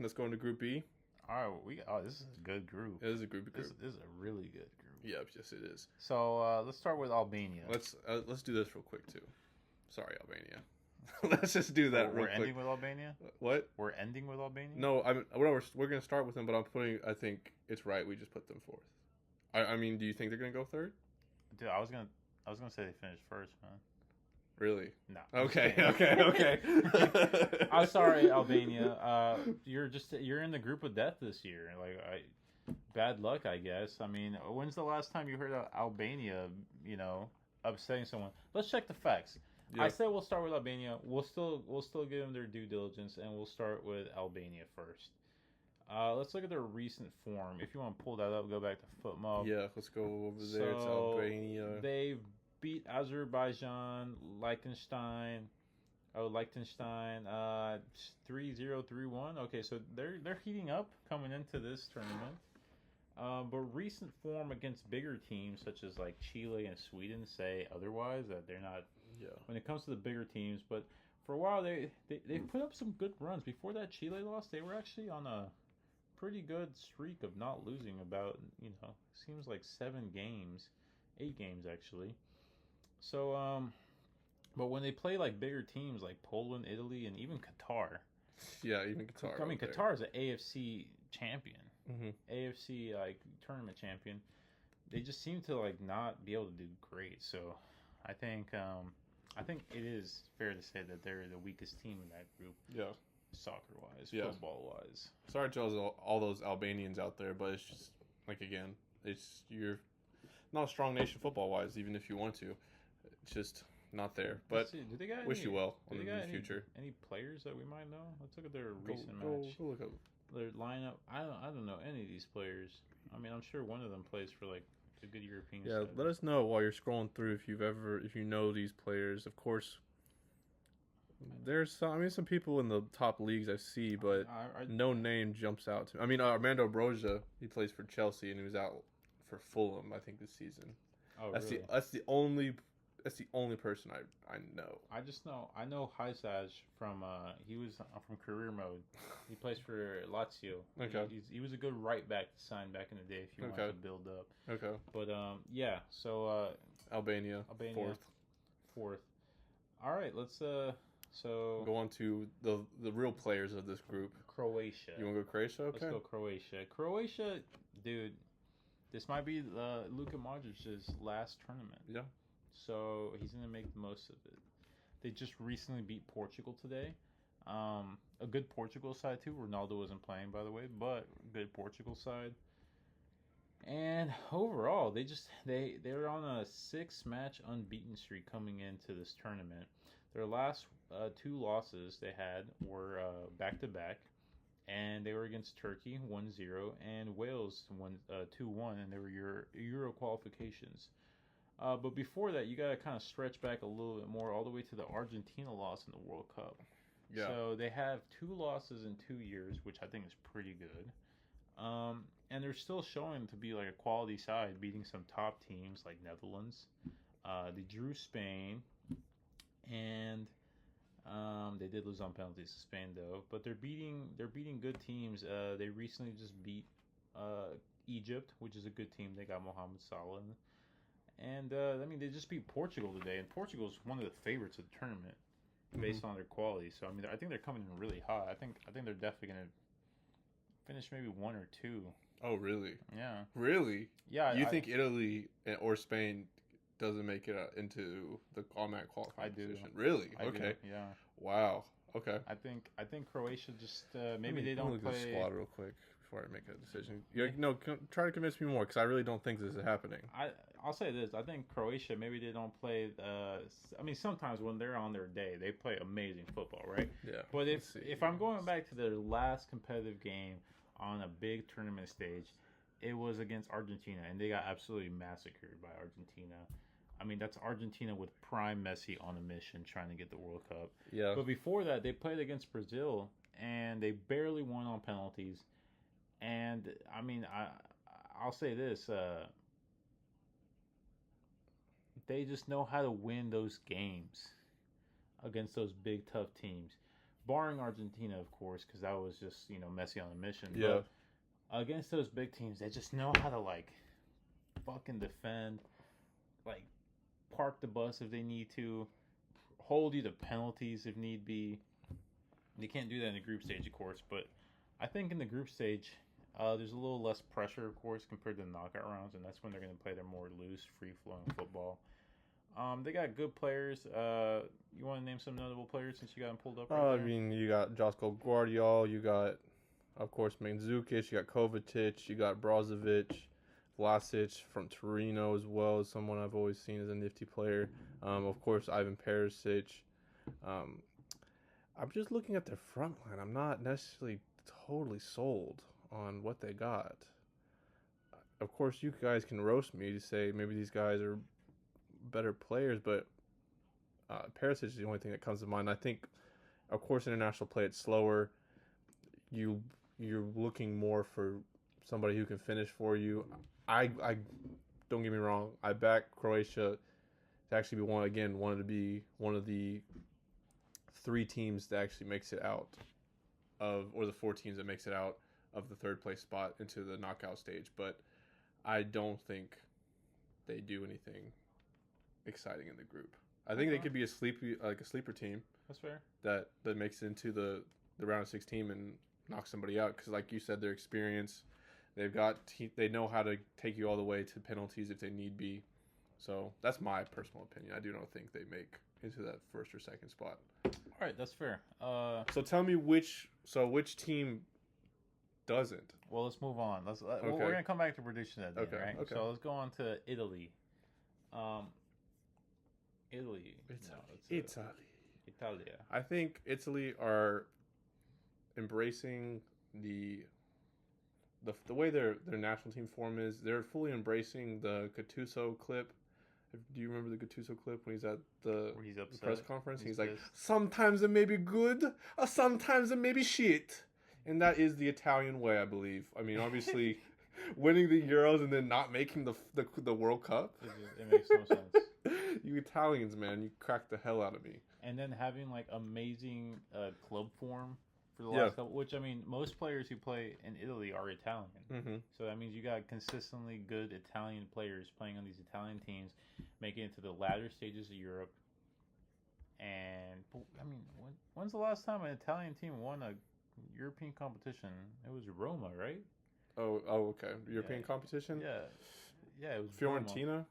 Let's go into Group B. All right, this is a good group. It is a group. This is a really good group. Yep, yes, it is. So let's start with Albania. Let's do this real quick too. Sorry, Albania. Let's just do that real We're quick. ending with Albania. What? We're ending with Albania. No, we're gonna start with them, but I think it's right. We just put them fourth. I mean, do you think they're gonna go third? Dude, I was gonna say they finished first, man. Really? No. Okay. I'm sorry, Albania. You're in the group of death this year. Bad luck, I guess. I mean, when's the last time you heard of Albania? Upsetting someone. Let's check the facts. Yeah. I said we'll start with Albania. We'll still give them their due diligence, and we'll start with Albania first. Let's look at their recent form. If you want to pull that up, go back to FootMob. Yeah, let's go over there. It's Albania. They beat Azerbaijan, Liechtenstein. 3-0, 3-1. Okay, so they're heating up coming into this tournament. But recent form against bigger teams such as like Chile and Sweden say otherwise, that they're not. Yeah. When it comes to the bigger teams, but for a while they put up some good runs. Before that Chile loss, they were actually on a pretty good streak of not losing. About seems like 8 games actually. So but when they play like bigger teams like Poland, Italy, and even Qatar. Yeah, even Qatar. I mean, Qatar is an AFC champion. Mm-hmm. AFC tournament champion. They just seem to not be able to do great. So I think it is fair to say that they're the weakest team in that group. Yeah. Soccer wise, Yeah. football wise. Sorry to all those Albanians out there, but it's just you're not a strong nation football wise, even if you want to. It's just not there. But do they got wish you well in the any, future. Any players that we might know? Let's look at their recent Go match. look up. Their lineup. I don't know any of these players. I mean, I'm sure one of them plays for a good European Yeah, side. let us know while you're scrolling through if you know these players. Of course, there's some people in the top leagues I see, but no name jumps out to me. I mean, Armando Broja, he plays for Chelsea and he was out for Fulham, I think, this season. Oh, That's really? That's the only person I know. I know Hysaj from he was from career mode. He plays for Lazio. Okay. He was a good right back to sign back in the day if you wanted to build up. Okay. But yeah, so Albania fourth. All right, let's so go on to the real players of this group. Croatia. You want to go Croatia? Okay. Let's go Croatia. Croatia, dude. This might be Luka Modric's last tournament. Yeah. So he's going to make the most of it. They just recently beat Portugal today. A good Portugal side, too. Ronaldo wasn't playing, by the way, but good Portugal side. And overall, they're on a 6-match unbeaten streak coming into this tournament. Their last 2 losses they had were back-to-back. And they were against Turkey, 1-0, and Wales, 2-1, and they were Euro qualifications. But before that, you got to kind of stretch back a little bit more, all the way to the Argentina loss in the World Cup. Yeah. So they have 2 losses in 2 years, which I think is pretty good. And they're still showing to be a quality side, beating some top teams like Netherlands. They drew Spain, and they did lose on penalties to Spain though. But they're beating good teams. They recently just beat Egypt, which is a good team. They got Mohamed Salah. And they just beat Portugal today, and Portugal is one of the favorites of the tournament based on their quality. So I think they're coming in really hot. I think they're definitely gonna finish maybe 1 or 2. Oh, really? Yeah. Really? Yeah. You think Italy or Spain doesn't make it into the automatic qualifying position? Really? Okay. Do. Yeah. Wow. Okay. I think Croatia just maybe they don't look play. At the squad real quick before I make a decision. Try to convince me more because I really don't think this is happening. I'll say this: I think Croatia maybe they don't play. Sometimes when they're on their day, they play amazing football, right? Yeah. But if I'm going back to their last competitive game on a big tournament stage, it was against Argentina, and they got absolutely massacred by Argentina. I mean, that's Argentina with prime Messi on a mission trying to get the World Cup. Yeah. But before that, they played against Brazil, and they barely won on penalties. And, I mean, I'll say this. They just know how to win those games against those big, tough teams. barring Argentina, of course, because that was just Messi on a mission. Yeah. But against those big teams, they just know how to like fucking defend, like park the bus if they need to, hold you to penalties if need be. They can't do that in the group stage, of course, but I think in the group stage, there's a little less pressure, of course, compared to the knockout rounds, and that's when they're going to play their more loose, free-flowing football. They got good players. You want to name some notable players since you got them pulled up? I mean, you got Josko Gvardiol, you got, of course, Mandzukic, you got Kovacic, you got Brozovic, Vlasic from Torino as well, as someone I've always seen as a nifty player. Of course, Ivan Perisic. I'm just looking at their front line. I'm not necessarily totally sold on what they got. Of course, you guys can roast me to say maybe these guys are better players, but Perisic is the only thing that comes to mind. I think, of course, international play, it's slower. You're looking more for somebody who can finish for you. I don't get me wrong. I back Croatia to actually be wanted to be one of the 3 teams that actually makes it out or the 4 teams that makes it out of the 3rd place spot into the knockout stage. But I don't think they do anything exciting in the group. I think they could be a sleeper team. That's fair. That makes it into the round of 16 and knock somebody out, because like you said, their experience, they know how to take you all the way to penalties if they need be. So that's my personal opinion. I do not think they make into that 1st or 2nd spot. All right, that's fair. So tell me which team doesn't. Well, let's move on. We're gonna come back to predictions at the end, right? Okay. So let's go on to Italy. Italy. Italia. I think Italy are embracing the way their national team form is. They're fully embracing the Gattuso clip. Do you remember the Gattuso clip when he's at the press conference? He's like, sometimes it may be good, or sometimes it may be shit. And that is the Italian way, I believe. I mean, obviously, winning the Euros and then not making the World Cup. It makes no sense. You Italians, man, you cracked the hell out of me. And then having like amazing club form for the last couple, which I mean, most players who play in Italy are Italian. Mm-hmm. So that means you got consistently good Italian players playing on these Italian teams, making it to the latter stages of Europe. And I mean, when's the last time an Italian team won a European competition? It was Roma, right? Oh, okay. European competition? Yeah, it was Fiorentina? Roma.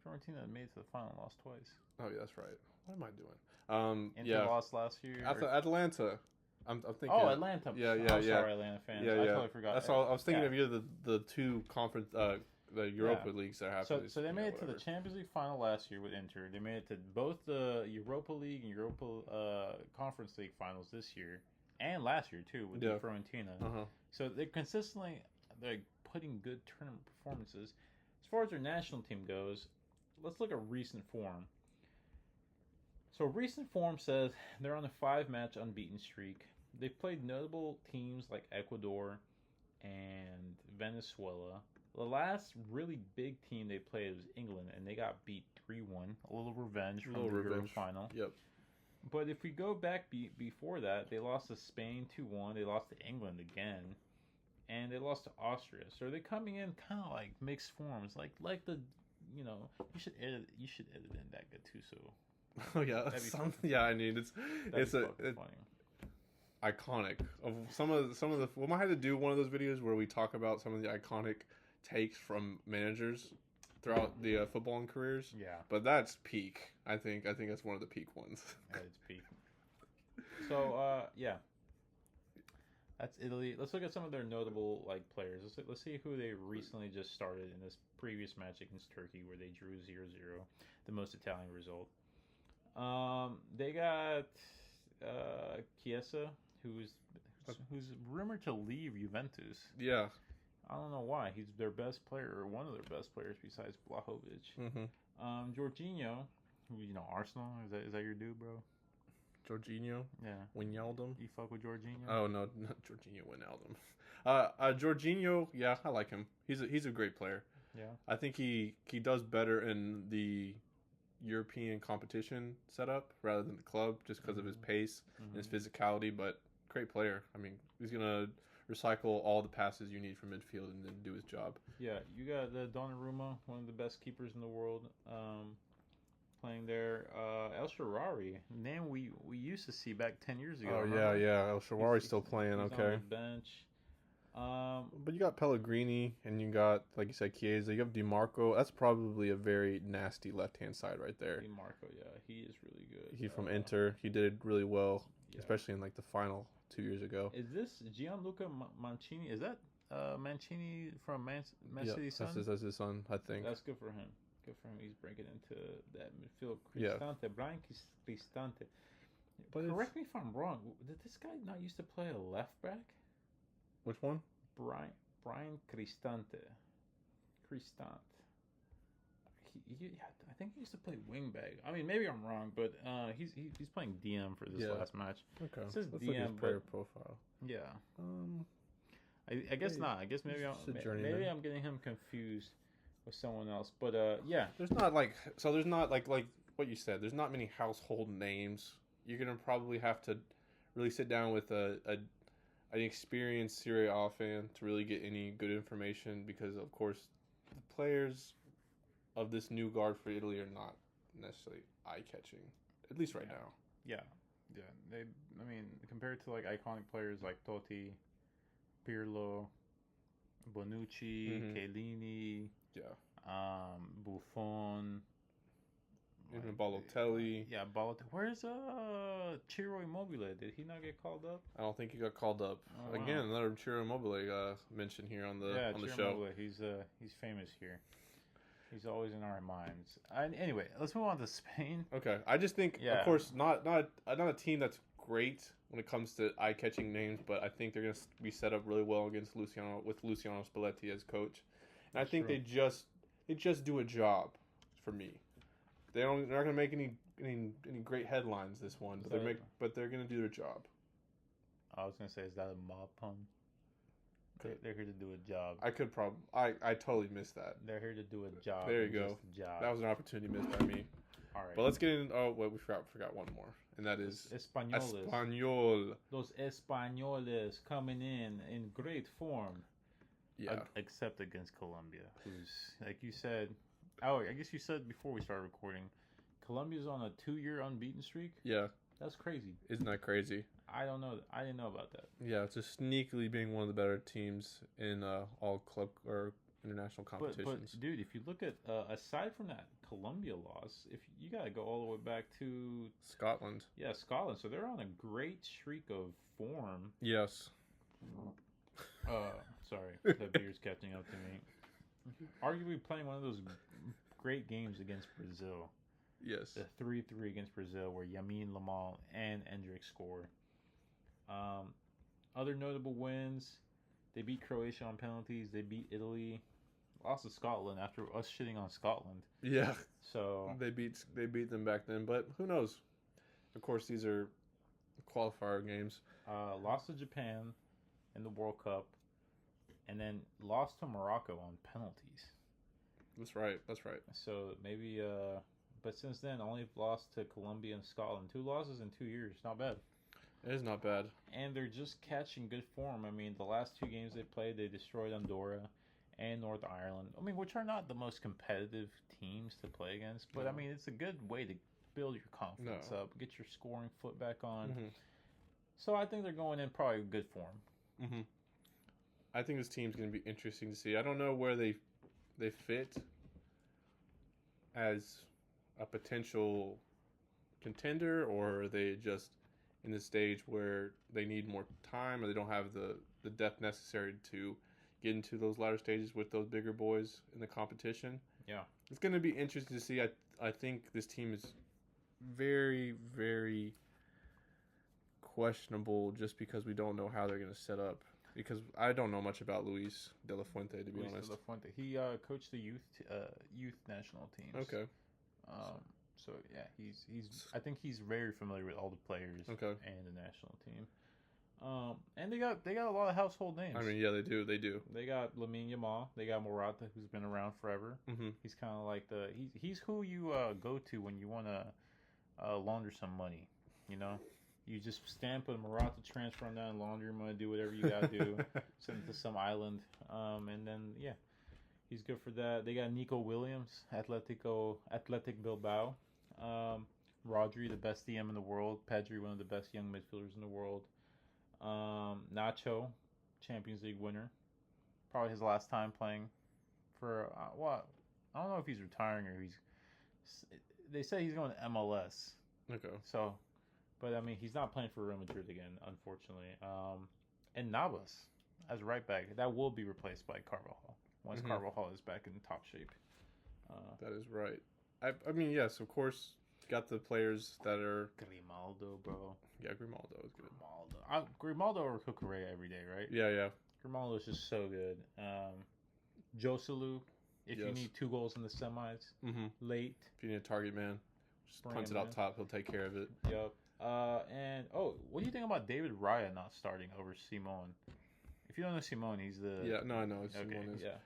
Fiorentina made it to the final and lost twice. Oh, yeah, that's right. What am I doing? Inter lost last year. Atlanta. I'm thinking. Oh, Atlanta. Yeah. Sorry, Atlanta fans. I totally forgot. That's all. I was thinking of you the 2 conference, the Europa leagues that happened. So they made it to the Champions League final last year with Inter. They made it to both the Europa League and Europa Conference League finals this year, and last year too with Fiorentina. Uh-huh. So they're putting good tournament performances. As far as their national team goes, let's look at recent form. So recent form says they're on a 5-match unbeaten streak. They've played notable teams like Ecuador and Venezuela. The last really big team they played was England, and they got beat 3-1. A little revenge from the Euro final. Yep. But if we go back before that, they lost to Spain 2-1. They lost to England again. And they lost to Austria. So they're coming in kind of like mixed forms. Like the, you should edit in that Gattuso. Oh yeah, I mean it's funny. Iconic of some of the. We might have to do one of those videos where we talk about some of the iconic takes from managers throughout the footballing careers. Yeah, but that's peak. I think that's one of the peak ones. Yeah, it's peak. So that's Italy. Let's look at some of their notable players. Let's see who they recently just started in this previous match against Turkey, where they drew 0-0, the most Italian result. They got Chiesa, who's rumored to leave Juventus. Yeah. I don't know why. He's their best player, or one of their best players besides Vlahovic. Mm-hmm. Jorginho, who Arsenal. Is that your dude, bro? Jorginho? Yeah. Wijnaldum? You fuck with Jorginho? Oh no, not Jorginho. Wijnaldum. Jorginho, yeah, I like him. He's a great player. Yeah. I think he does better in the European competition setup rather than the club, just because of his pace and his physicality. But great player. I mean, he's gonna recycle all the passes you need from midfield and then do his job. Yeah, you got the Donnarumma, one of the best keepers in the world, playing there. El Shaarawy, name we used to see back 10 years ago. Oh remember? yeah. El Shaarawy's still playing. He's Okay. on the bench. But you got Pellegrini and you got, like you said, Chiesa. You have DiMarco. That's probably a very nasty left-hand side right there. DiMarco, yeah, he is really good. He from Inter. He did it really well, especially in like the final 2 years ago. Is this Gianluca Mancini? Is that Mancini from Man City's son? That's his son, I think. That's good for him. Good for him. He's breaking into that midfield. Cristante, Brian Cristante. But correct me if I'm wrong. Did this guy not used to play a left back? Which one? Brian Cristante. I think he used to play wing back. I mean, maybe I'm wrong, but he's playing DM for this last match. Okay. It says Let's DM, look at his player profile. Yeah. I guess not. I guess maybe I'm getting him confused with someone else. But yeah. There's not like what you said. There's not many household names. You're gonna probably have to really sit down with an experienced Serie A fan to really get any good information, because of course the players of this new guard for Italy are not necessarily eye-catching, at least right now. Yeah. I mean, compared to like iconic players like Totti, Pirlo, Bonucci, Chiellini, Buffon, even Balotelli. Yeah, Balotelli. Where's Ciro Immobile? Did he not get called up? I don't think he got called up. Oh, Again, another Ciro Immobile mentioned here on the Ciro show. Immobile. He's famous here. He's always in our minds. Anyway, let's move on to Spain. Okay, I just think, of course, not a team that's great when it comes to eye-catching names, but I think they're going to be set up really well against Luciano Spalletti as coach, and I think they just do a job for me. They're not going to make any great headlines this one, but they're going to do their job. I was going to say, is that a mob pun? They're here to do a job. I totally missed that. They're here to do a job. There you go. That was an opportunity missed by me. All right. But let's get in. Oh, wait, we forgot one more, and that is Espanyol. Those Españoles coming in great form. Yeah. Except against Colombia, who's, like you said. Oh, I guess you said before we started recording, Colombia's on a 2-year unbeaten streak. Yeah. That's crazy. Isn't that crazy? I don't know. I didn't know about that. Yeah, it's just sneakily being one of the better teams in all club or international competitions. But dude, if you look at aside from that Colombia loss, if you gotta go all the way back to Scotland. Yeah, Scotland. So they're on a great streak of form. Yes. Sorry, the beer's catching up to me. Arguably playing one of those great games against Brazil. Yes. The 3-3 against Brazil, where Yamin Lamal and Endrick score. Other notable wins: they beat Croatia on penalties. They beat Italy. Lost to Scotland after us shitting on Scotland. Yeah. So they beat them back then, but who knows? Of course, these are qualifier games. Lost to Japan in the World Cup, and then lost to Morocco on penalties. That's right. So maybe, but since then, only lost to Colombia and Scotland. 2 losses in 2 years. Not bad. It is not bad. And they're just catching good form. I mean, the last 2 games they played, they destroyed Andorra and North Ireland. I mean, which are not the most competitive teams to play against, but I mean, it's a good way to build your confidence up, get your scoring foot back on. So I think they're going in probably good form. I think this team's going to be interesting to see. I don't know where they fit as a potential contender, or are they just in the stage where they need more time, or they don't have the depth necessary to get into those latter stages with those bigger boys in the competition. Yeah. It's going to be interesting to see. I think this team is very, very questionable just because we don't know how they're going to set up. Because I don't know much about Luis de la Fuente, to be honest. De la Fuente. He coached the youth national teams. Okay. So yeah, he's. I think he's very familiar with all the players. Okay. And the national team. And they got a lot of household names. I mean, yeah, they do. They got Lamine Yamal. They got Morata, who's been around forever. Mm-hmm. He's kind of like he's who you go to when you want to launder some money. You know, you just stamp a Morata, transfer him down, launder your money, do whatever you gotta do, send it to some island, and then yeah, he's good for that. They got Nico Williams, Athletic Bilbao. Rodri, the best DM in the world. Pedri, one of the best young midfielders in the world. Nacho, Champions League winner. Probably his last time playing for what? I don't know if he's retiring or he's. They say he's going to MLS. Okay. So, but I mean, he's not playing for Real Madrid again, unfortunately. And Navas as right back. That will be replaced by Carvajal once Carvajal is back in top shape. That is right. I mean, yes, of course. Got the players that are Grimaldo, bro. Yeah, Grimaldo is good. Grimaldo or Cucurella every day, right? Yeah. Grimaldo is just so good. Joselu, if you need 2 goals in the semis, late. If you need a target man, just punch it out top. He'll take care of it. Yep. And what do you think about David Raya not starting over Simone? If you don't know Simone, he's the I know okay, Simone is. Yeah.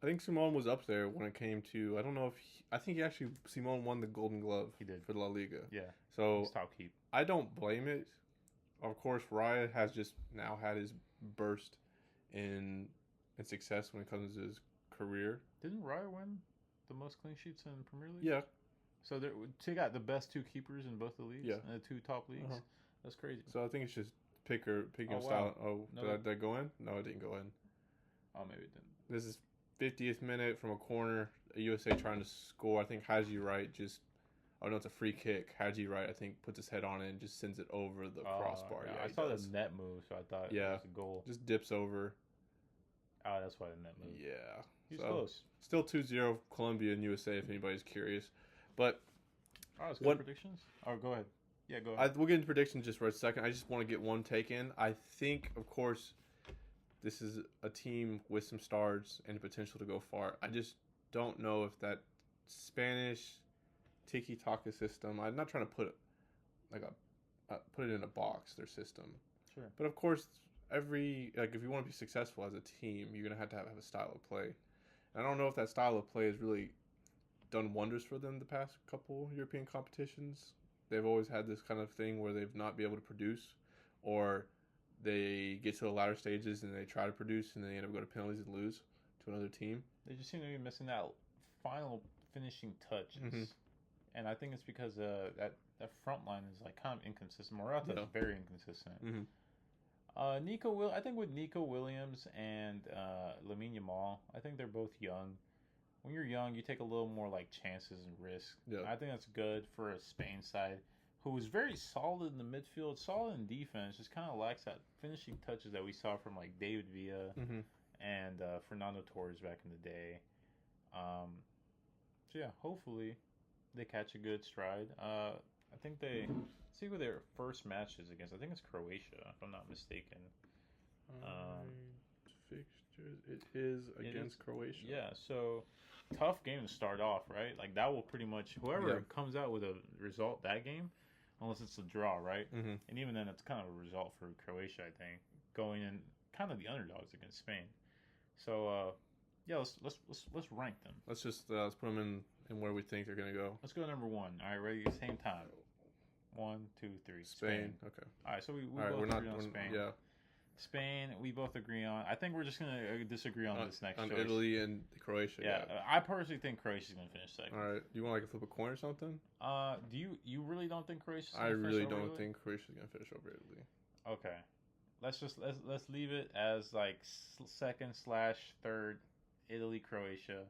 I think Simone was up there when it came to. I don't know if I think Simone won the Golden Glove. He did for La Liga. Yeah. So he's top keep. I don't blame it. Of course, Raya has just now had his burst in success when it comes to his career. Didn't Raya win the most clean sheets in Premier League? Yeah. So they got the best 2 keepers in both the leagues. Yeah. And the 2 top leagues. That's crazy. So I think it's just picking a style. Oh, did I go in? No, it didn't go in. Oh, maybe it didn't. This is 50th minute from a corner. USA trying to score. I think Haji Wright just. Oh no, it's a free kick. Haji Wright, I think, puts his head on it and just sends it over the crossbar. Yeah, I saw the net move, so I thought it was a goal. Just dips over. Oh, that's why the net move. Yeah. He's close. Still 2-0 Colombia and USA if anybody's curious. But let's go predictions? Oh, go ahead. Yeah, go ahead. We'll get into predictions just for a second. I just want to get one take in. I think, of course, this is a team with some stars and potential to go far. I just don't know if that Spanish tiki-taka system. I'm not trying to put it in a box. Their system. Sure. But of course, if you want to be successful as a team, you're gonna have to have a style of play. And I don't know if that style of play has really done wonders for them the past couple European competitions. They've always had this kind of thing where they've not been able to produce, or they get to the latter stages and they try to produce and they end up going to penalties and lose to another team. They just seem to be missing that final finishing touches. And I think it's because that front line is like kind of inconsistent. Morata is very inconsistent. I think with Nico Williams and Lamine Yamal, I think they're both young. When you're young, you take a little more like chances and risks. Yeah. I think that's good for a Spain side who was very solid in the midfield, solid in defense, just kind of lacks that finishing touches that we saw from like David Villa and Fernando Torres back in the day. So yeah, hopefully they catch a good stride. I think they see who their first match is against. I think it's Croatia, if I'm not mistaken. Fixtures. It is against Croatia. Yeah, so tough game to start off, right? Like that will pretty much whoever comes out with a result that game, unless it's a draw, right? And even then, it's kind of a result for Croatia, I think, going in kind of the underdogs against Spain. So yeah, let's rank them. Let's put them in where we think they're gonna go. Let's go number 1. All right, ready? Same time. 1, 2, 3. Spain. Okay. All right, so we both agree on Spain. Yeah. Spain, we both agree on. I think we're just gonna disagree on this next. On choice. Italy and Croatia. Yeah, I personally think Croatia's gonna finish second. All right, you want like a flip a coin or something? Do you really don't think Croatia's? I really don't think Croatia's gonna finish over Italy. Okay, let's leave it as like second/third, Italy, Croatia.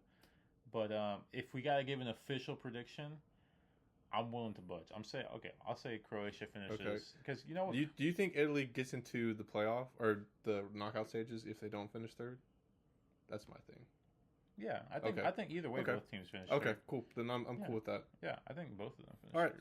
But if we gotta give an official prediction, I'm willing to budge. I'll say Croatia finishes because you know what? Do you think Italy gets into the playoff or the knockout stages if they don't finish third? That's my thing. Yeah, I think either way both teams finish. Okay, third. cool. Then I'm cool with that. Yeah, I think both of them finish. All right, third.